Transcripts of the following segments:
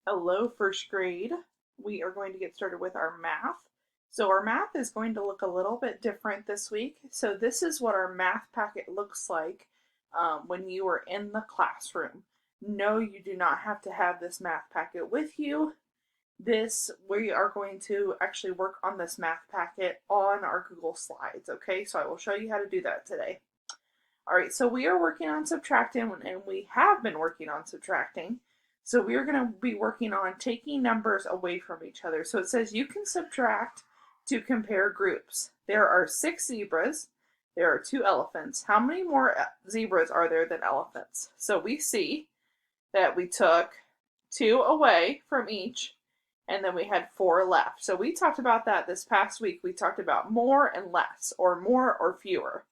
Hello, first grade. We are going to get started with our math. So our math is going to look a little bit different this week. So this is what our math packet looks like when you are in the classroom. No, you do not have to have this math packet with you. We are going to actually work on this math packet on our Google Slides, okay? So I will show you how to do that today. All right, so we are working on subtracting, and we have been working on subtracting. So we are going to be working on taking numbers away from each other. So it says you can subtract to compare groups. There are 6 zebras. There are 2 elephants. How many more zebras are there than elephants? So we see that we took 2 away from each, and then we had 4 left. So we talked about that this past week. We talked about more and less, or more or fewer.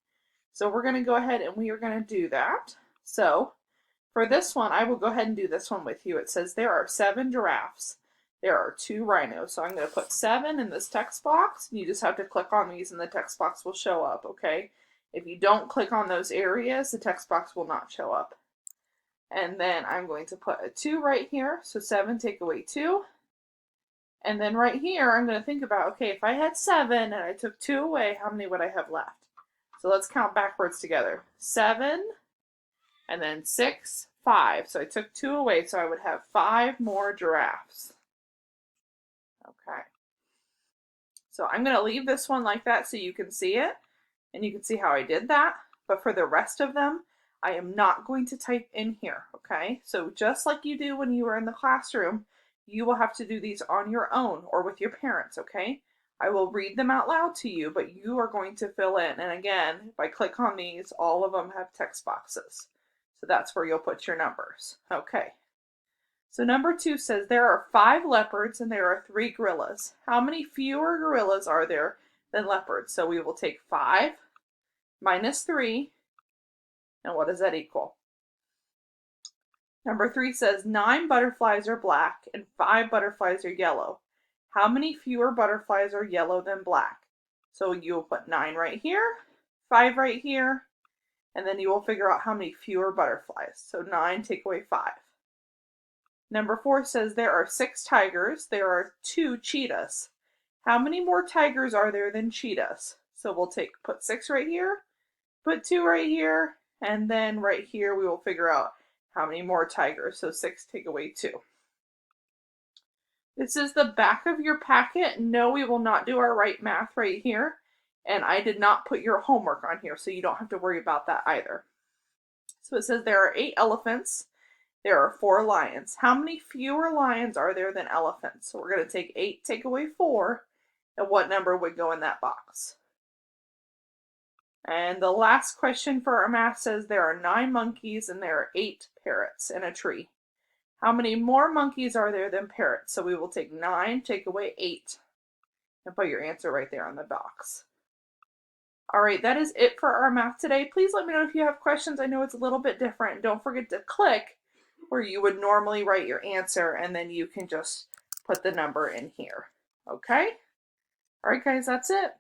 So we're going to go ahead and we are going to do that. So for this one, I will go ahead and do this one with you. It says there are 7 giraffes. There are 2 rhinos. So I'm going to put 7 in this text box. You just have to click on these and the text box will show up, okay? If you don't click on those areas, the text box will not show up. And then I'm going to put a 2 right here. So 7 take away 2. And then right here, I'm going to think about, okay, if I had 7 and I took 2 away, how many would I have left? So let's count backwards together. 7, and then 6, 5. So I took 2 away, so I would have 5 more giraffes. Okay. So I'm going to leave this one like that so you can see it, and you can see how I did that. But for the rest of them, I am not going to type in here, okay? So just like you do when you are in the classroom, you will have to do these on your own or with your parents, okay? I will read them out loud to you, but you are going to fill in. And again, if I click on these, all of them have text boxes. So that's where you'll put your numbers. Okay. So number 2 says there are 5 leopards and there are 3 gorillas. How many fewer gorillas are there than leopards? So we will take 5 minus 3, and what does that equal? Number 3 says 9 butterflies are black and 5 butterflies are yellow. How many fewer butterflies are yellow than black? So you will put 9 right here, 5 right here, and then you will figure out how many fewer butterflies. So 9 take away 5. Number 4 says there are 6 tigers, there are 2 cheetahs. How many more tigers are there than cheetahs? So we'll put 6 right here, put 2 right here, and then right here we will figure out how many more tigers. So 6 take away 2. This is the back of your packet. No, we will not do our right math right here. And I did not put your homework on here, so you don't have to worry about that either. So it says there are 8 elephants. There are 4 lions. How many fewer lions are there than elephants? So we're going to take 8, take away 4, and what number would go in that box? And the last question for our math says there are 9 monkeys and there are 8 parrots in a tree. How many more monkeys are there than parrots? So we will take 9, take away 8, and put your answer right there on the box. All right, that is it for our math today. Please let me know if you have questions. I know it's a little bit different. Don't forget to click where you would normally write your answer, and then you can just put the number in here. Okay? All right, guys, that's it.